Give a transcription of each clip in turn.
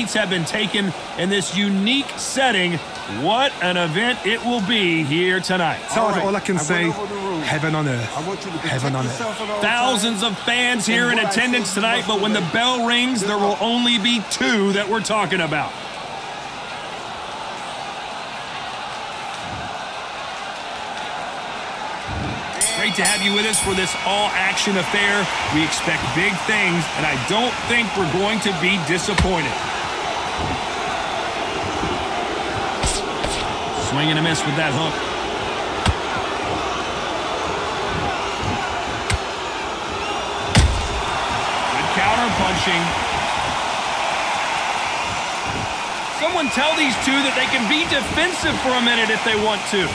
seats have been taken in this unique setting. What an event it will be here tonight. All I can say, heaven on earth. Heaven on earth. Thousands of fans here in attendance tonight, but when the bell rings, there will only be two that we're talking about. Great to have you with us for this all-action affair. We expect big things, and I don't think we're going to be disappointed. Swing and a miss with that hook. Good counter punching. Someone tell these two that they can be defensive for a minute if they want to.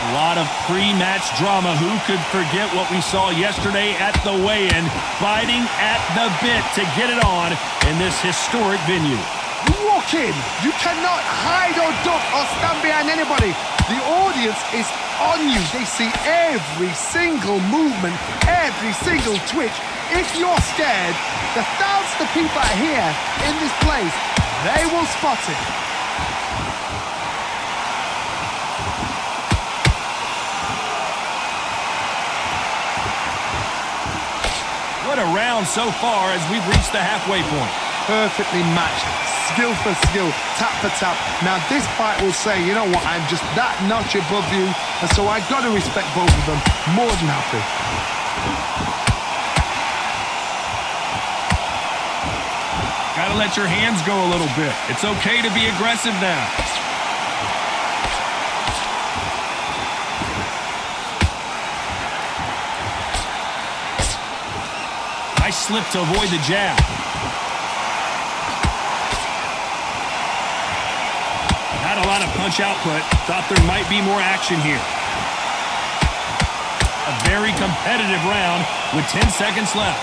A lot of pre-match drama. Who could forget what we saw yesterday at the weigh-in, biting at the bit to get it on in this historic venue. You walk in, you cannot hide or duck or stand behind anybody. The audience is on you. They see every single movement, every single twitch. If you're scared, the thousands of people are here in this place. They will spot it. What a round so far as we've reached the halfway point. Perfectly matched, skill for skill, tap for tap. Now this fight will say, you know what, I'm just that notch above you, and so I've got to respect both of them. More than happy. Gotta let your hands go a little bit. It's okay to be aggressive now. Nice slip to avoid the jab. Not a lot of punch output. Thought there might be more action here. A very competitive round with 10 seconds left.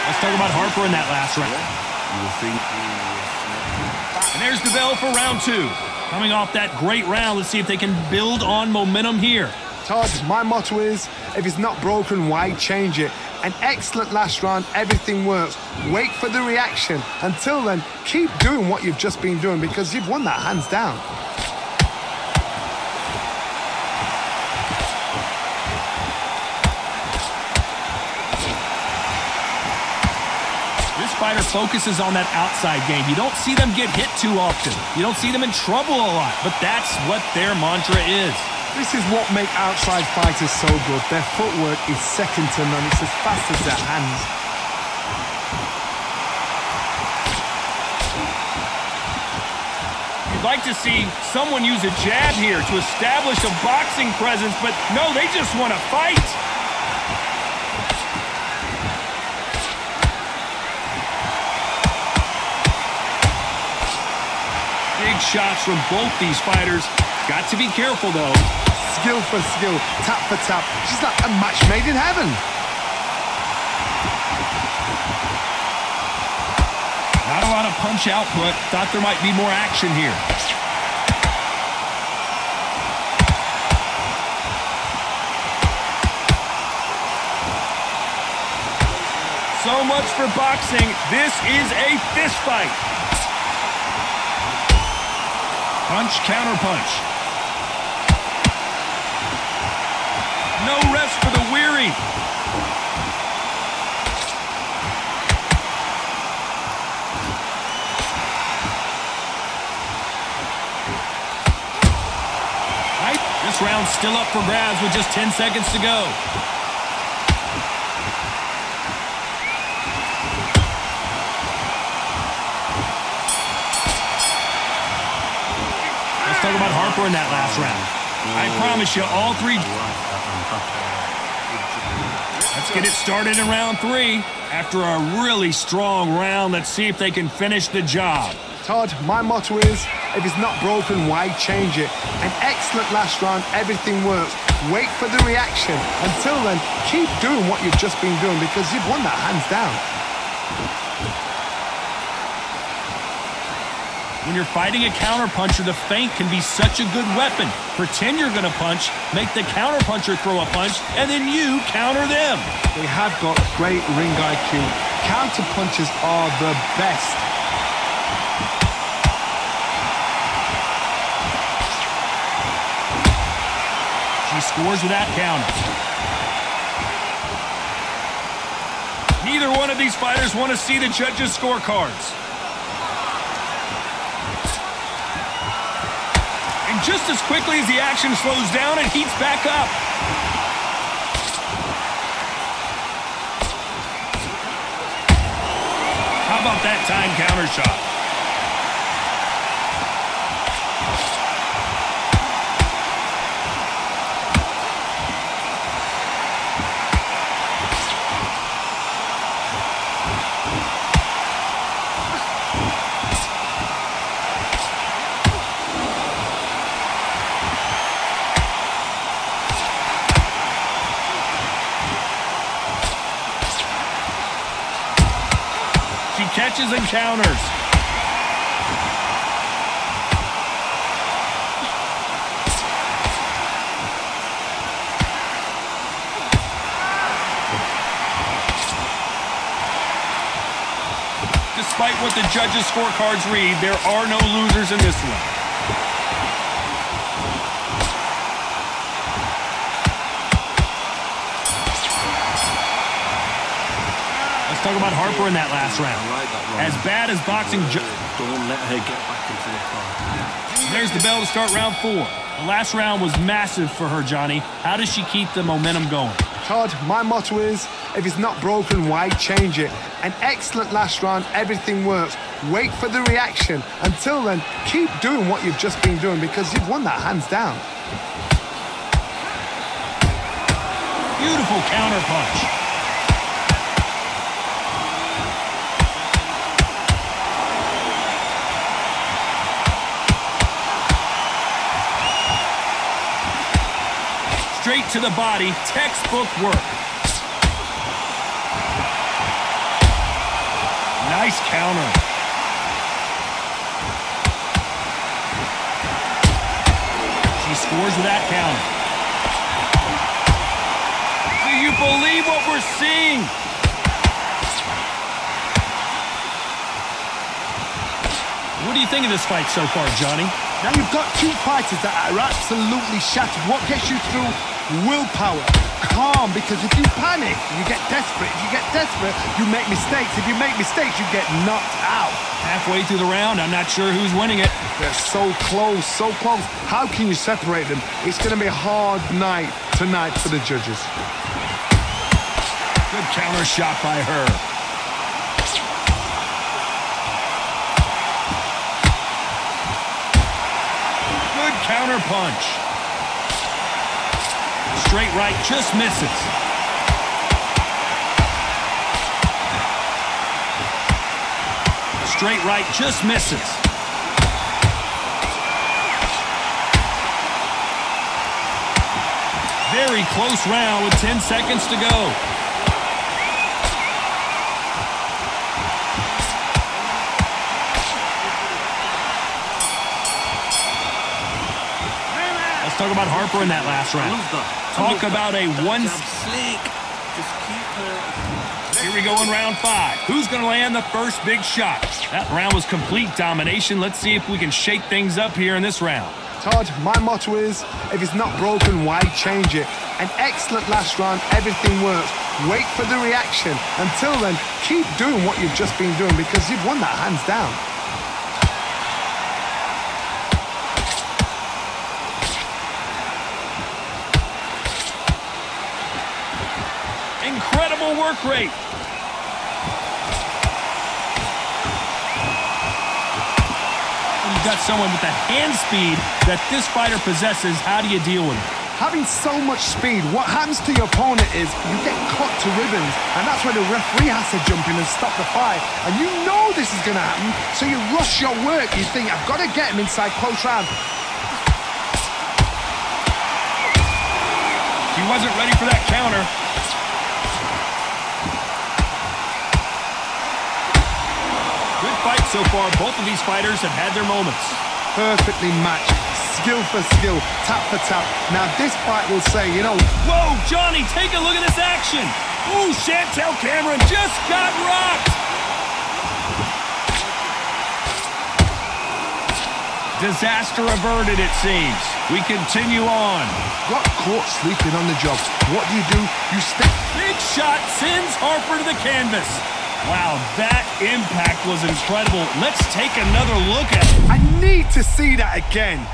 Let's talk about Harper in that last round. And there's the bell for round two. Coming off that great round, let's see if they can build on momentum here. Todd, my motto is, if it's not broken, why change it? An excellent last round, everything works. Wait for the reaction. Until then, keep doing what you've just been doing because you've won that hands down. This fighter focuses on that outside game. You don't see them get hit too often. You don't see them in trouble a lot, but that's what their mantra is. This is what makes outside fighters so good. Their footwork is second to none. It's as fast as their hands. You'd like to see someone use a jab here to establish a boxing presence, but no, they just want to fight. Big shots from both these fighters. Got to be careful, though. Skill for skill, tap for tap. She's like a match made in heaven. Not a lot of punch output. Thought there might be more action here. So much for boxing. This is a fist fight. Punch, counter punch. No rest for the weary. This round's still up for grabs with just 10 seconds to go. Let's talk about Harper in that last round. I promise you, all three. Let's get it started in round three. After a really strong round, let's see if they can finish the job. Todd, my motto is, if it's not broken, why change it? An excellent last round, everything works. Wait for the reaction. Until then, keep doing what you've just been doing because you've won that hands down. When you're fighting a counterpuncher, the feint can be such a good weapon. Pretend you're going to punch, make the counterpuncher throw a punch, and then you counter them. They have got great ring IQ. Counterpunchers are the best. She scores with that counter. Neither one of these fighters want to see the judges' scorecards. And just as quickly as the action slows down, it heats back up. How about that time counter shot? Catches and counters. Despite what the judges' scorecards read, there are no losers in this one. Let's talk about Harper in that last round. As bad as boxing... Don't let her get back into the fight. There's the bell to start round 4. The last round was massive for her, Johnny. How does she keep the momentum going? Todd, my motto is, if it's not broken, why change it? An excellent last round, everything works. Wait for the reaction. Until then, keep doing what you've just been doing because you've won that hands down. Beautiful counter punch. Straight to the body, textbook work. Nice counter. She scores with that counter. Do you believe what we're seeing? What do you think of this fight so far, Johnny? Now you've got two fighters that are absolutely shattered. What gets you through? Willpower. Calm, because if you panic, you get desperate. If you get desperate, you make mistakes. If you make mistakes, you get knocked out. Halfway through the round, I'm not sure who's winning it. They're so close, so close. How can you separate them? It's going to be a hard night tonight for the judges. Good counter shot by her. Counter punch. Straight right just misses. Straight right just misses. Very close round with 10 seconds to go. Talk about Harper in that last round. Talk about a one... Here we go in round 5. Who's going to land the first big shot? That round was complete domination. Let's see if we can shake things up here in this round. Todd, my motto is, if it's not broken, why change it? An excellent last round, everything works. Wait for the reaction. Until then, keep doing what you've just been doing because you've won that hands down. Incredible work rate. You've got someone with the hand speed that this fighter possesses. How do you deal with it? Having so much speed, what happens to your opponent is you get cut to ribbons, and that's where the referee has to jump in and stop the fight. And you know this is going to happen, so you rush your work. You think, I've got to get him inside close round. He wasn't ready for that counter. Good fight so far. Both of these fighters have had their moments. Perfectly matched, skill for skill, tap for tap. Now this fight will say, you know... Whoa, Johnny, take a look at this action. Ooh, Chantelle Cameron just got rocked. Disaster averted, it seems. We continue on. Got caught sleeping on the job. What do? You step... Big shot sends Harper to the canvas. Wow, that impact was incredible. Let's take another look at it. I need to see that again.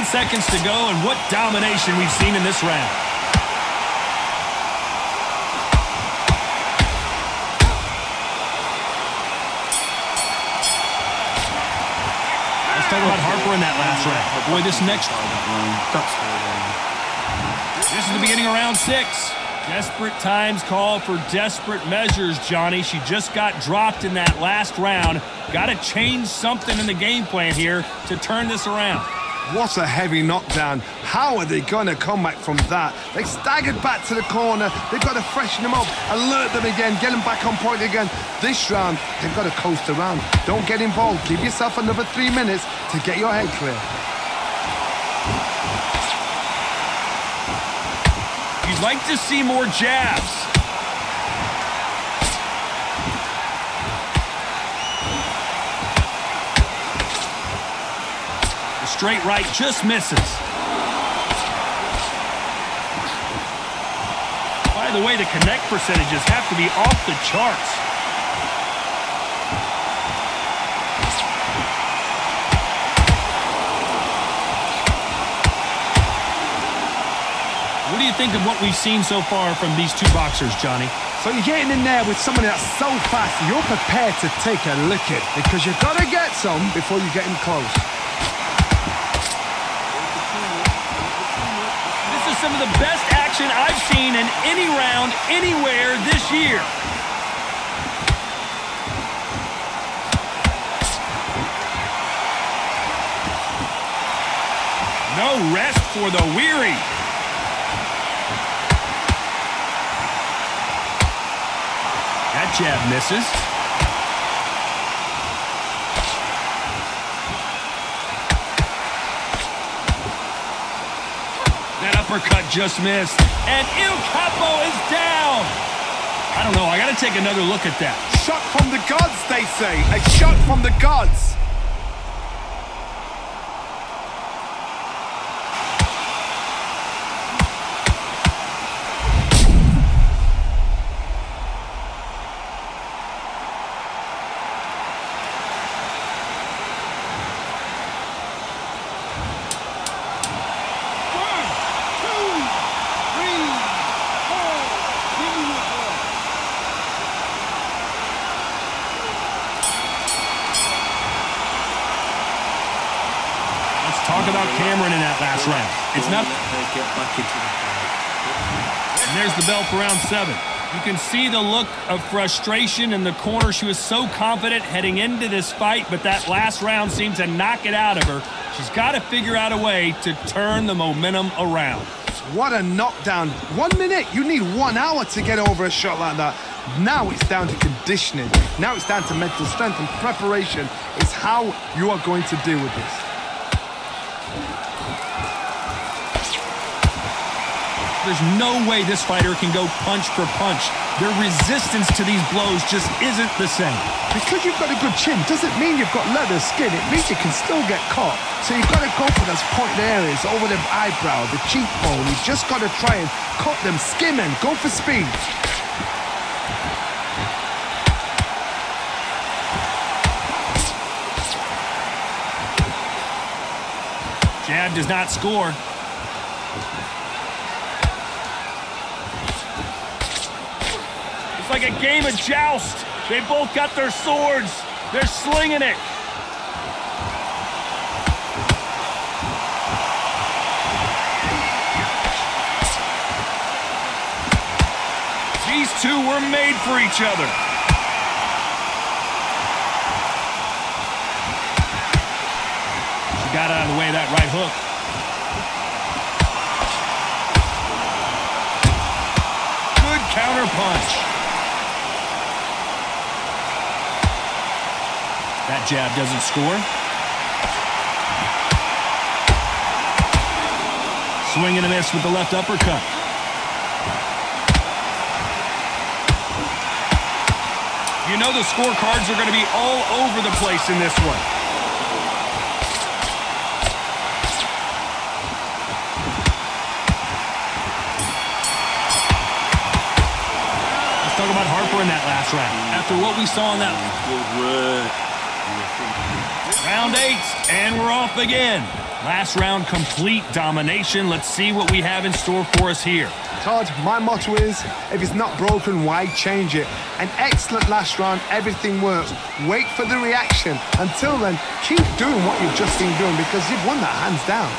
Seconds to go, and what domination we've seen in this round. Let's talk about Harper in that last round. Boy, this is the beginning of round 6. Desperate times call for desperate measures, Johnny. She just got dropped in that last round. Got to change something in the game plan here to turn this around. What a heavy knockdown. How are they going to come back from that? They staggered back to the corner. They've got to freshen them up, alert them again, get them back on point again. This round, they've got to coast around. Don't get involved. Give yourself another 3 minutes to get your head clear. You'd like to see more jabs. Straight right just misses. By the way, the connect percentages have to be off the charts. What do you think of what we've seen so far from these two boxers, Johnny? So you're getting in there with somebody that's so fast, you're prepared to take a licking because you've got to get some before you get him close. Some of the best action I've seen in any round anywhere this year. No rest for the weary. That jab misses. Uppercut just missed, and Il Capo is down. I don't know, I gotta take another look at that. Shot from the gods, they say. A shot from the gods. Talk about Cameron in that last round. It's not... And there's the bell for round 7. You can see the look of frustration in the corner. She was so confident heading into this fight, but that last round seemed to knock it out of her. She's got to figure out a way to turn the momentum around. What a knockdown. 1 minute. You need 1 hour to get over a shot like that. Now it's down to conditioning. Now it's down to mental strength and preparation. It's how you are going to deal with this. There's no way this fighter can go punch for punch. Their resistance to these blows just isn't the same. Because you've got a good chin doesn't mean you've got leather skin. It means you can still get caught. So you've got to go for those pointed areas over the eyebrow, the cheekbone. You've just got to try and cut them, skim them, go for speed. Jab does not score. It's like a game of joust. They both got their swords. They're slinging it. These two were made for each other. She got out of the way of that right hook. Good counter punch. That jab doesn't score. Swing and a miss with the left uppercut. You know the scorecards are going to be all over the place in this one. Let's talk about Harper in that last round. After what we saw in that round 8, and we're off again. Last round, complete domination. Let's see what we have in store for us here. Todd, my motto is, if it's not broken, why change it? An excellent last round, everything works. Wait for the reaction. Until then, keep doing what you've just been doing because you've won that hands down.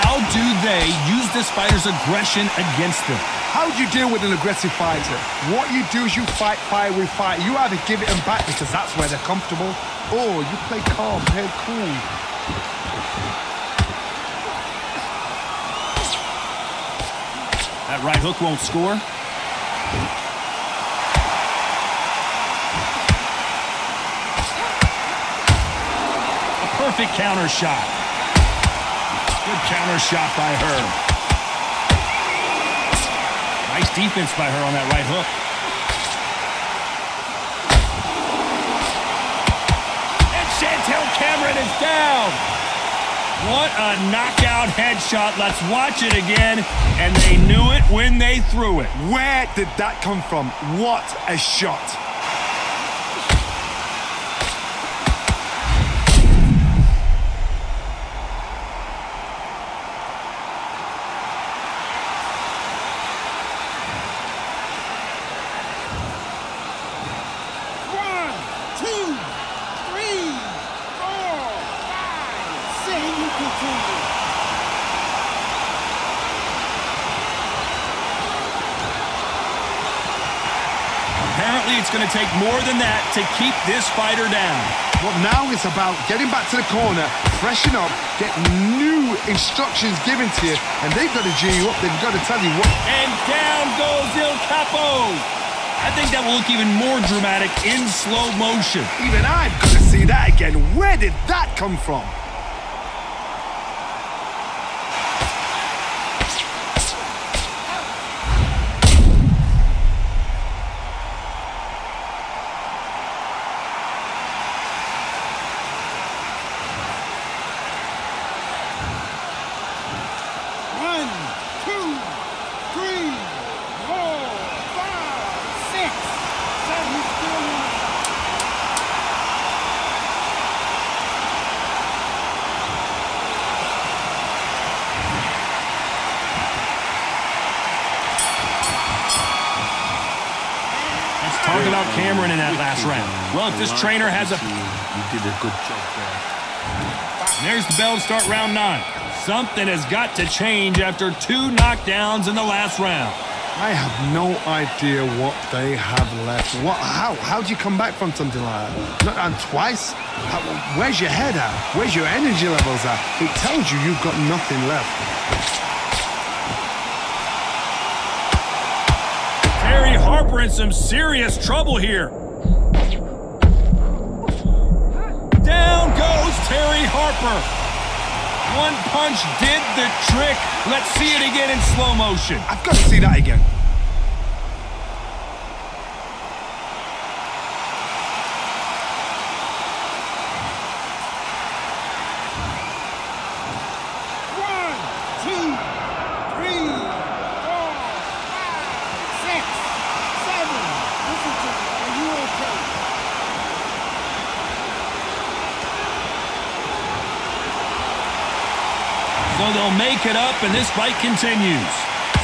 How do they use this fighter's aggression against them? How do you deal with an aggressive fighter? What you do is you fight fire with fire. You either give it them back because that's where they're comfortable, or you play calm, play cool. That right hook won't score. A perfect counter shot. Good counter shot by her. Nice defense by her on that right hook. And Chantelle Cameron is down. What a knockout headshot. Let's watch it again. And they knew it when they threw it. Where did that come from? What a shot. Apparently, it's going to take more than that to keep this fighter down. But now it's about getting back to the corner, freshen up, get new instructions given to you, and they've got to G you up. They've got to tell you what. And down goes Il Capo. I think that will look even more dramatic in slow motion. Even I've got to see that again. Where did that come from? Talk about Cameron in that last round. Well, if this trainer has a... You did a good job there. There's the bell to start round 9. Something has got to change after 2 knockdowns in the last round. I have no idea what they have left. How do you come back from something like that? And twice? Where's your head at? Where's your energy levels at? It tells you you've got nothing left. Terri Harper in some serious trouble here. Down goes Terri Harper. One punch did the trick. Let's see it again in slow motion. I've got to see that again. So they'll make it up, and this fight continues.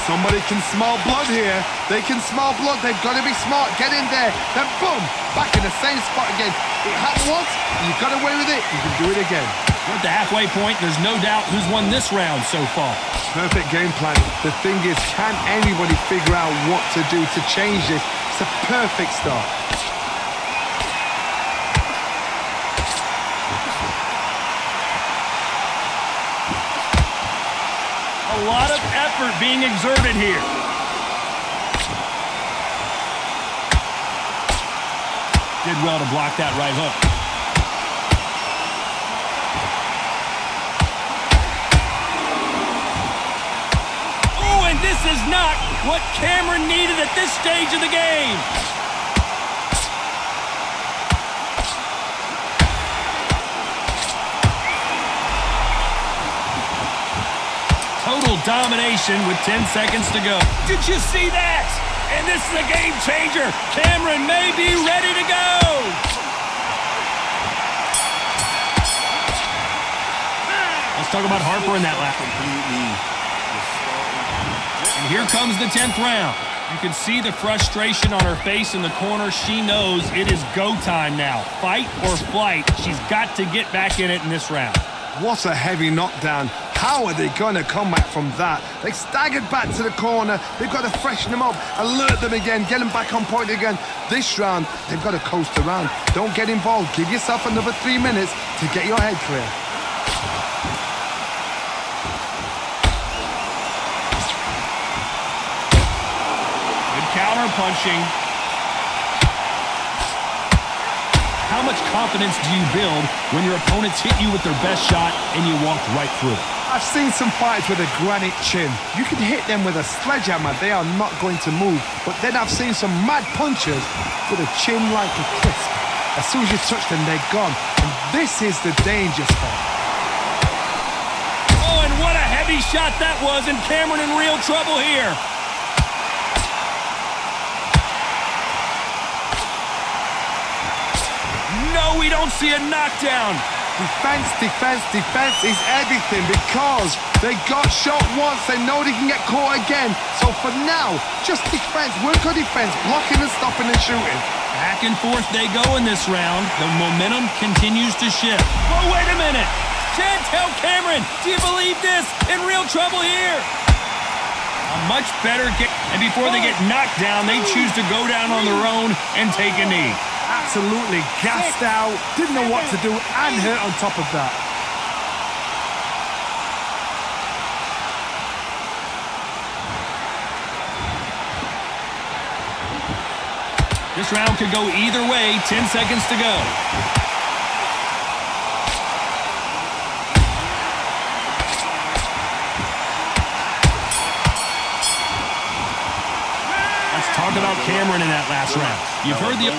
Somebody can smell blood here. They can smell blood. They've got to be smart. Get in there. Then boom, back in the same spot again. It happened once. You got away with it. You can do it again. We're at the halfway point. There's no doubt who's won this round so far. Perfect game plan. The thing is, can anybody figure out what to do to change this? It's a perfect start. A lot of effort being exerted here. Did well to block that right hook. Oh, and this is not what Cameron needed at this stage of the game. Total domination with 10 seconds to go. Did you see that? And this is a game changer. Cameron may be ready to go. Let's talk about Harper in that lap. And here comes the 10th round. You can see the frustration on her face in the corner. She knows it is go time now. Fight or flight. She's got to get back in it in this round. What a heavy knockdown. How are they going to come back from that? They staggered back to the corner. They've got to freshen them up, alert them again, get them back on point again. This round, they've got to coast around. Don't get involved. Give yourself another 3 minutes to get your head clear. Good counter punching. How much confidence do you build when your opponents hit you with their best shot and you walk right through it? I've seen some fights with a granite chin. You can hit them with a sledgehammer, they are not going to move. But then I've seen some mad punchers with a chin like a crisp. As soon as you touch them, they're gone. And this is the danger spot. Oh, and what a heavy shot that was, and Cameron in real trouble here. No, we don't see a knockdown. Defense, defense, defense is everything because they got shot once. They know they can get caught again. So for now, just defense. Work on defense, blocking and stopping and shooting. Back and forth they go in this round. The momentum continues to shift. Oh, wait a minute. Chantelle Cameron, do you believe this? In real trouble here. A much better kick. And before they get knocked down, they choose to go down on their own and take a knee. Absolutely gassed out, didn't know what to do, and hurt on top of that. This round could go either way. 10 seconds to go. Let's talk about Cameron in that last round. You've heard the...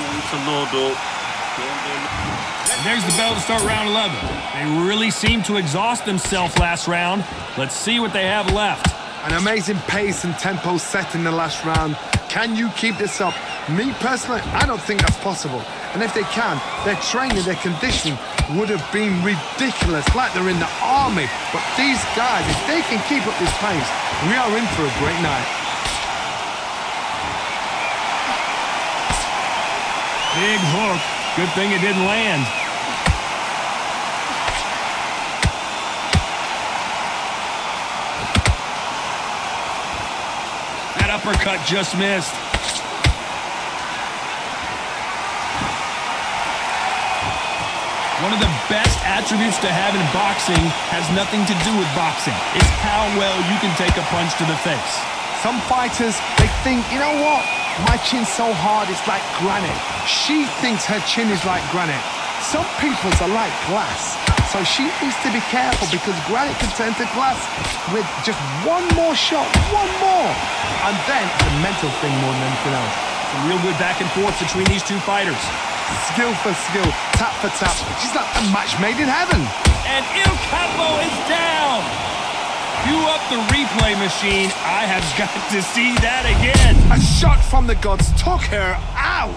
There's the bell to start round 11. They really seemed to exhaust themselves last round. Let's see what they have left. An amazing pace and tempo set in the last round. Can you keep this up? Me personally, I don't think that's possible. And if they can, their training, their conditioning would have been ridiculous, like they're in the army. But these guys, if they can keep up this pace, we are in for a great night. Big hook. Good thing it didn't land. That uppercut just missed. One of the best attributes to have in boxing has nothing to do with boxing. It's how well you can take a punch to the face. Some fighters, they think, you know what? My chin's so hard, it's like granite. She thinks her chin is like granite. Some people's are like glass. So she needs to be careful because granite can turn to glass with just one more shot, one more. And then it's a mental thing more than anything else. Some real good back and forth between these two fighters. Skill for skill, tap for tap. She's like a match made in heaven. And Il Capo is down. Cue up the replay machine. I have got to see that again. A shot from the gods took her out.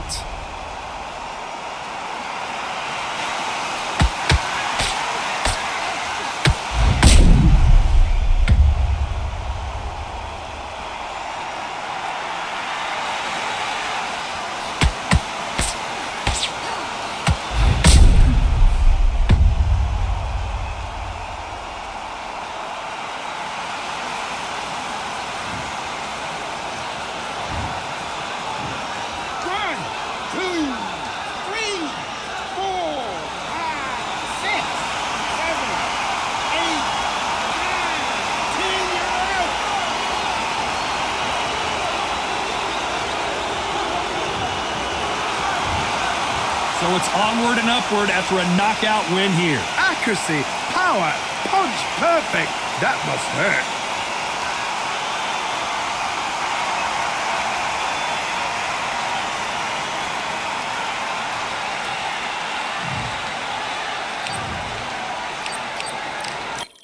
So it's onward and upward after a knockout win here. Accuracy, power, punch perfect. That must hurt.